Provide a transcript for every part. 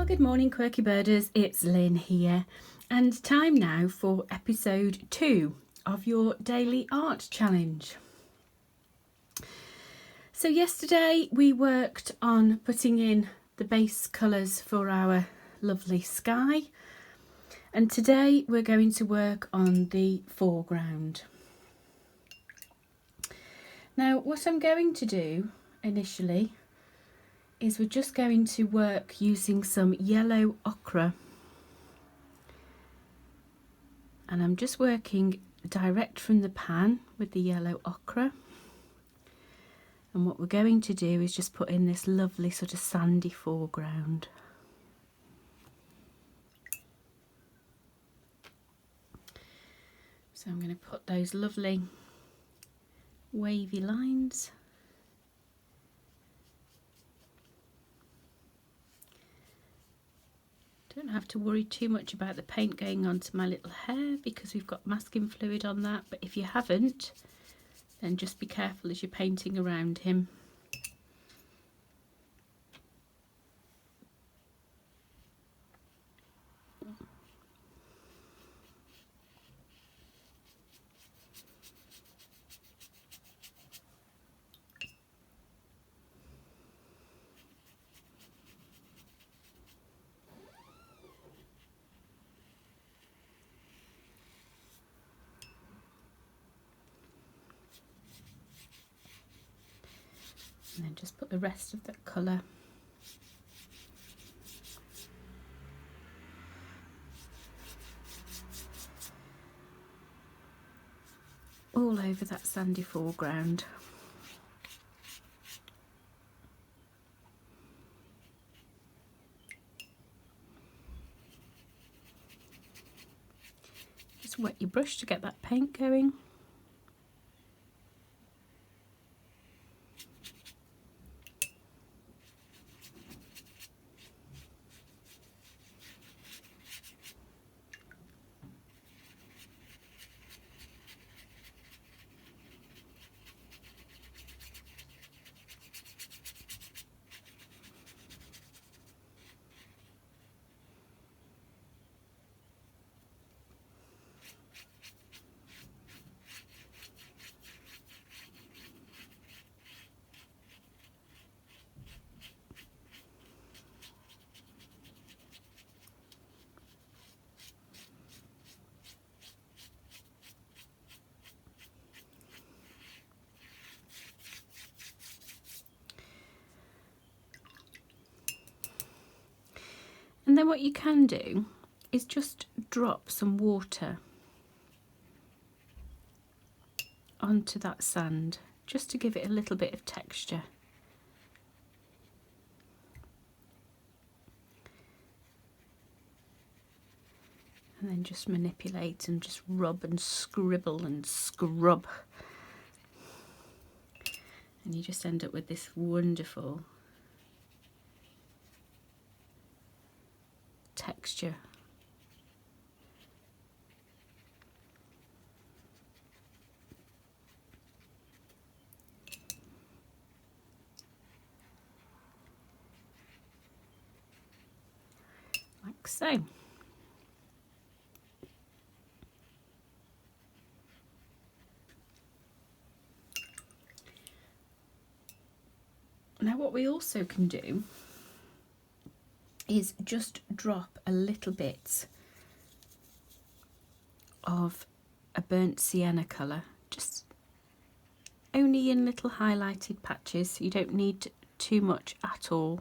Good morning, quirky birders, it's Lynn here, and time now for episode 2 of your daily art challenge. So yesterday we worked on putting in the base colours for our lovely sky, and today we're going to work on the foreground. Now what I'm going to do initially is we're just going to work using some yellow ochre, and I'm just working direct from the pan with the yellow ochre, and what we're going to do is just put in this lovely sort of sandy foreground. So I'm going to put those lovely wavy lines. Don't have to worry too much about the paint going onto my little hair because we've got masking fluid on that, but if you haven't, then just be careful as you're painting around him. And then just put the rest of that colour all over that sandy foreground. Just wet your brush to get that paint going. And then what you can do is just drop some water onto that sand just to give it a little bit of texture. And then just manipulate and just rub and scribble and scrub. And you just end up with this wonderful texture. Like so. Now what we also can do is just drop a little bit of a burnt sienna colour, just only in little highlighted patches. You don't need too much at all.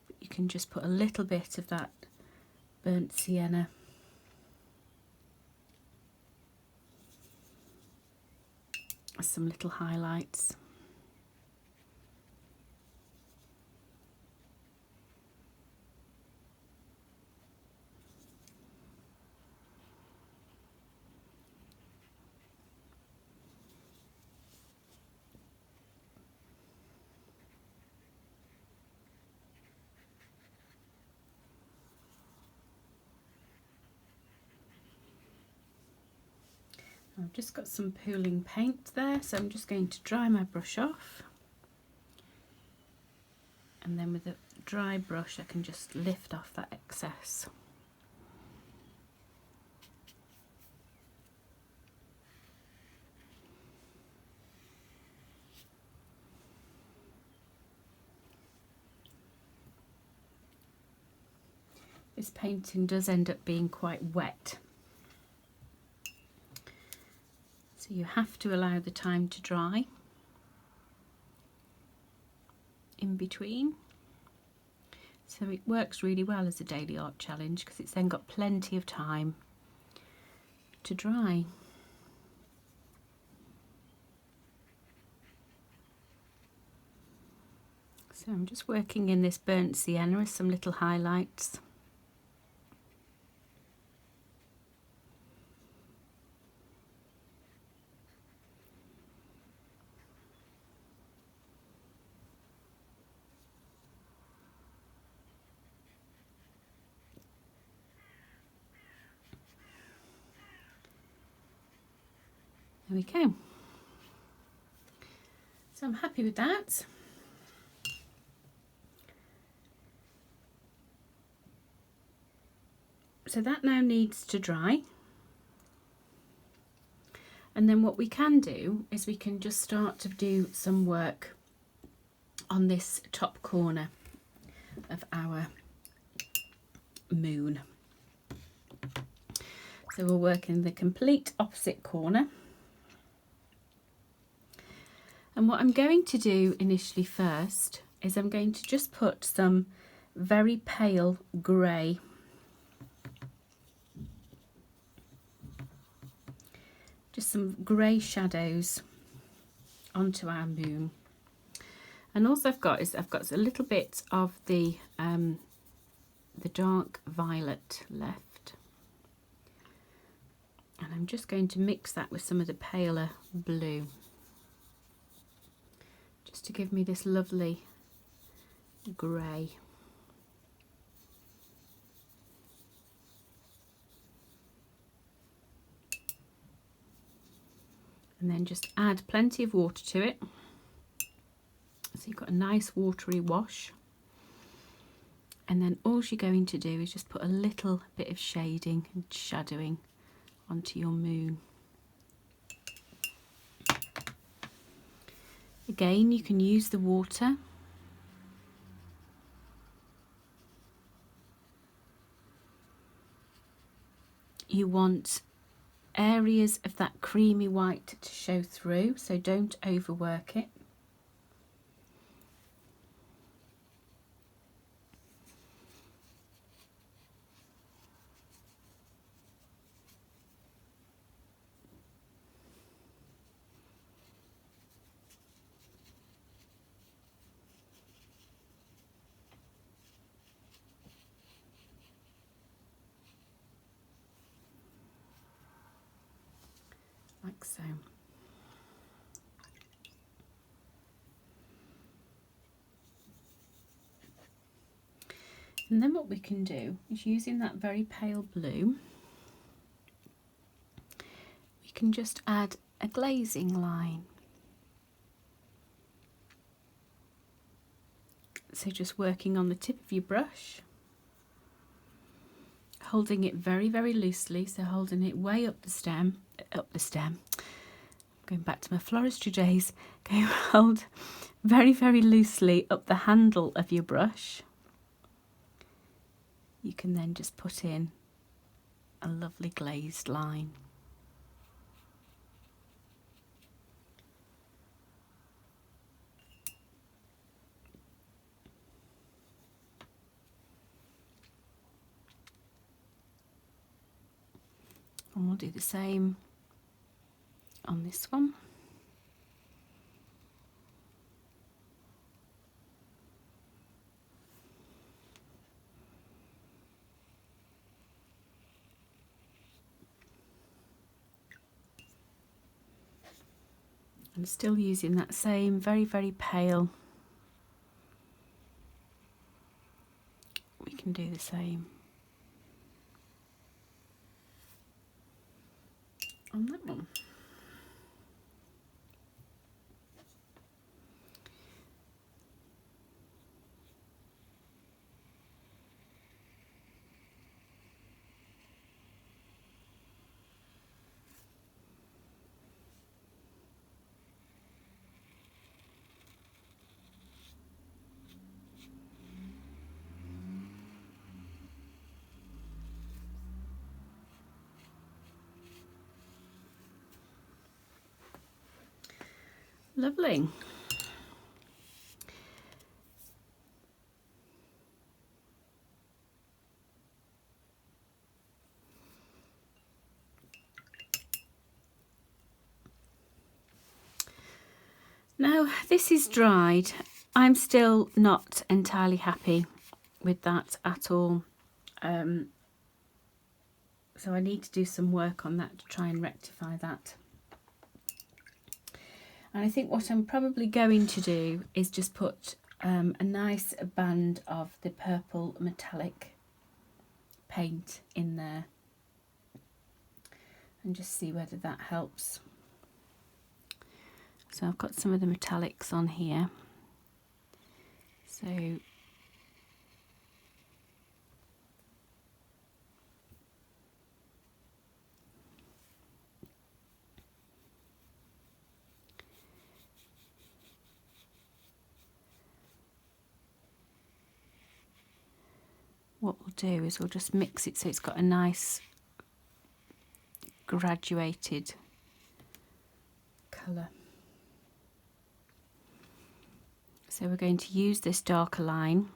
But you can just put a little bit of that burnt sienna as some little highlights. I've just got some pooling paint there, so I'm just going to dry my brush off and then with a dry brush I can just lift off that excess. This painting does end up being quite wet, so you have to allow the time to dry in between. So it works really well as a daily art challenge because it's then got plenty of time to dry. So I'm just working in this burnt sienna with some little highlights. There we go. So I'm happy with that. So that now needs to dry. And then what we can do is we can just start to do some work on this top corner of our moon. So we'll work in the complete opposite corner. And what I'm going to do initially first is I'm going to just put some very pale grey some grey shadows onto our moon. And also I've got a little bit of the dark violet left, and I'm just going to mix that with some of the paler blue just to give me this lovely grey. And then just add plenty of water to it, so you've got a nice watery wash. And then all you're going to do is just put a little bit of shading and shadowing onto your moon. Again, you can use the water. You want areas of that creamy white to show through, so don't overwork it. Like so. And then what we can do is, using that very pale blue, we can just add a glazing line. So just working on the tip of your brush, holding it very, very loosely, so holding it way up the stem, going back to my floristry days, hold very, very loosely up the handle of your brush. You can then just put in a lovely glazed line. And we'll do the same on this one. And still using that same very, very pale, we can do the same on that one. Lovely. Now this is dried. I'm still not entirely happy with that at all. So I need to do some work on that to try and rectify that. And I think what I'm probably going to do is just put a nice band of the purple metallic paint in there and just see whether that helps. So I've got some of the metallics on here. So what we'll do is we'll just mix it so it's got a nice graduated colour. So we're going to use this darker line.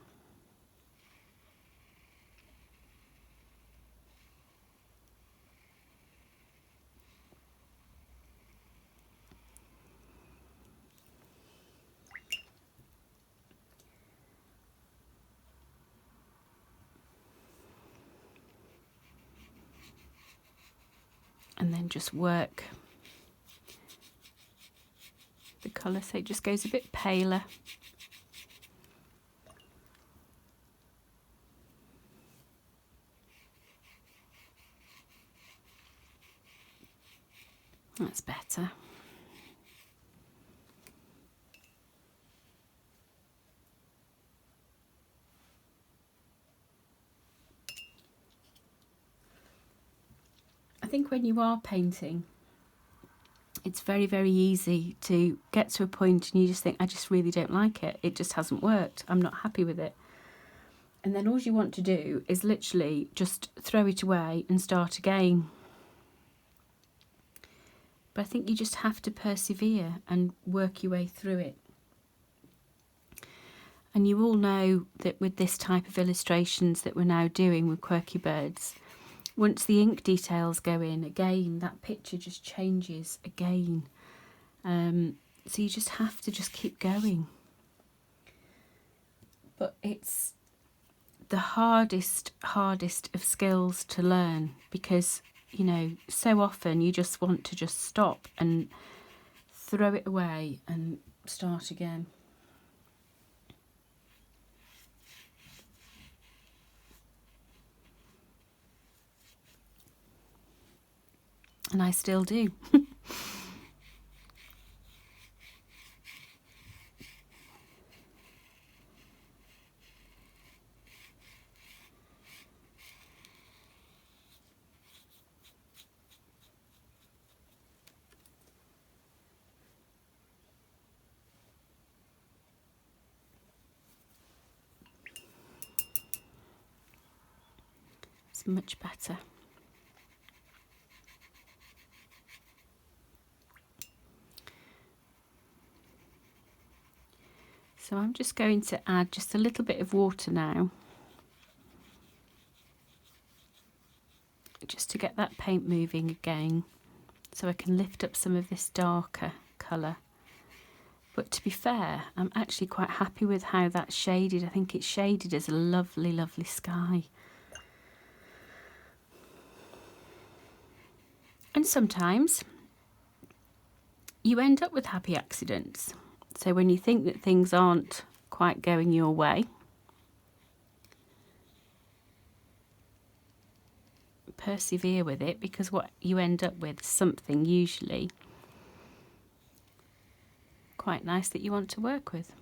And then just work the colour so it just goes a bit paler. That's better. I think when you are painting, it's very, very easy to get to a point and you just think, I just really don't like it. It just hasn't worked. I'm not happy with it. And then all you want to do is literally just throw it away and start again. But I think you just have to persevere and work your way through it. And you all know that with this type of illustrations that we're now doing with Quirky Birds, once the ink details go in again, that picture just changes again. So you just have to just keep going. But it's the hardest of skills to learn because, you know, so often you just want to just stop and throw it away and start again. And I still do. It's much better. So I'm just going to add just a little bit of water now, just to get that paint moving again, so I can lift up some of this darker colour. But to be fair, I'm actually quite happy with how that's shaded. I think it's shaded as a lovely, lovely sky. And sometimes you end up with happy accidents. So when you think that things aren't quite going your way, persevere with it, because what you end up with is something usually quite nice that you want to work with.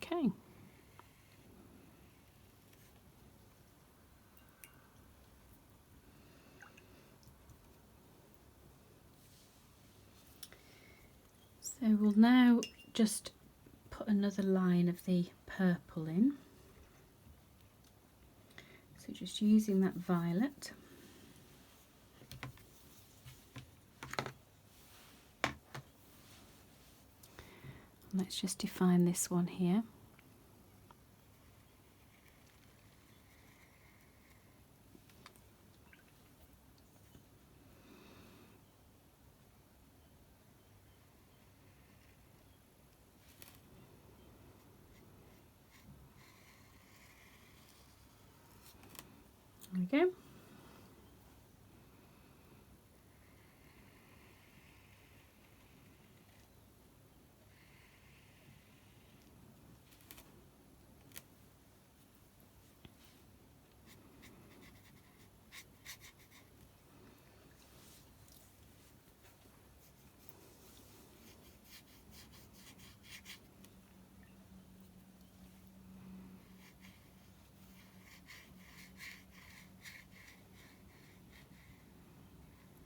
Okay. So we'll now just put another line of the purple in. So just using that violet. Let's just define this one here. There we go.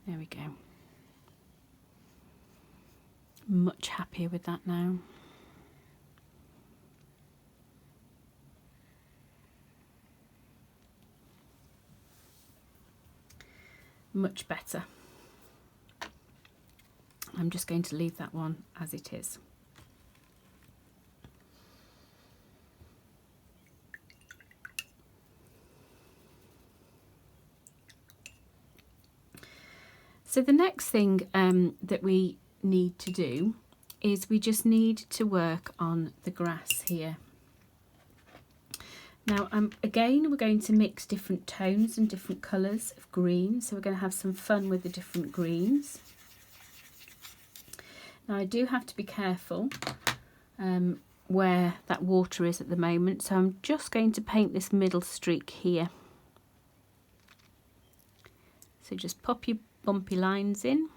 There we go. Much happier with that now. Much better. I'm just going to leave that one as it is. So the next thing that we need to do is we just need to work on the grass here. Now again, we're going to mix different tones and different colours of green, so we're going to have some fun with the different greens. Now I do have to be careful where that water is at the moment, so I'm just going to paint this middle streak here. So just pop your bumpy lines in.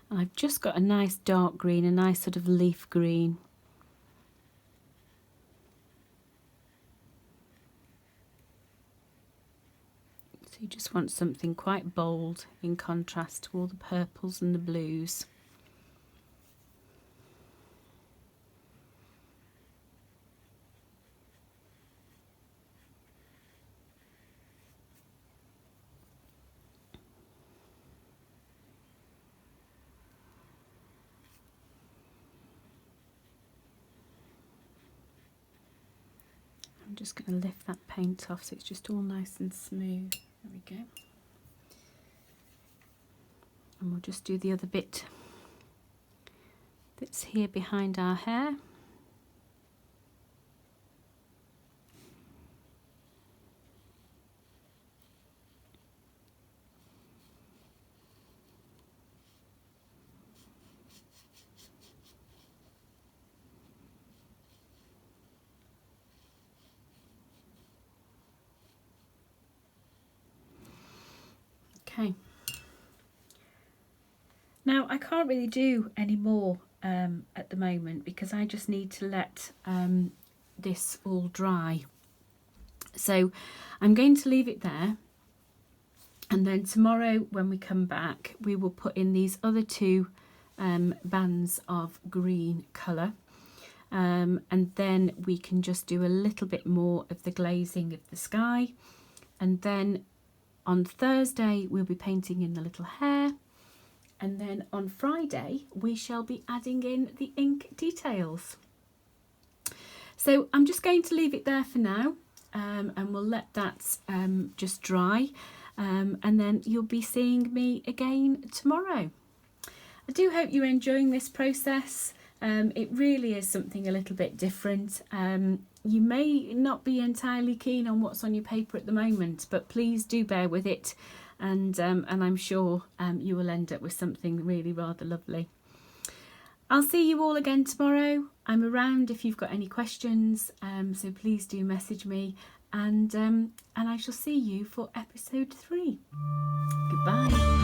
And I've just got a nice dark green, a nice sort of leaf green. So you just want something quite bold in contrast to all the purples and the blues. I'm just going to lift that paint off so it's just all nice and smooth. There we go. And we'll just do the other bit that's here behind our hair. Okay. Now I can't really do any more at the moment because I just need to let this all dry. So I'm going to leave it there, and then tomorrow when we come back we will put in these other two bands of green colour, and then we can just do a little bit more of the glazing of the sky, and then on Thursday we'll be painting in the little hare, and then on Friday we shall be adding in the ink details. So I'm just going to leave it there for now, and we'll let that just dry, and then you'll be seeing me again tomorrow. I do hope you're enjoying this process. It really is something a little bit different. You may not be entirely keen on what's on your paper at the moment, but please do bear with it, and I'm sure you will end up with something really rather lovely. I'll see you all again tomorrow. I'm around if you've got any questions, so please do message me, and I shall see you for episode 3. Goodbye.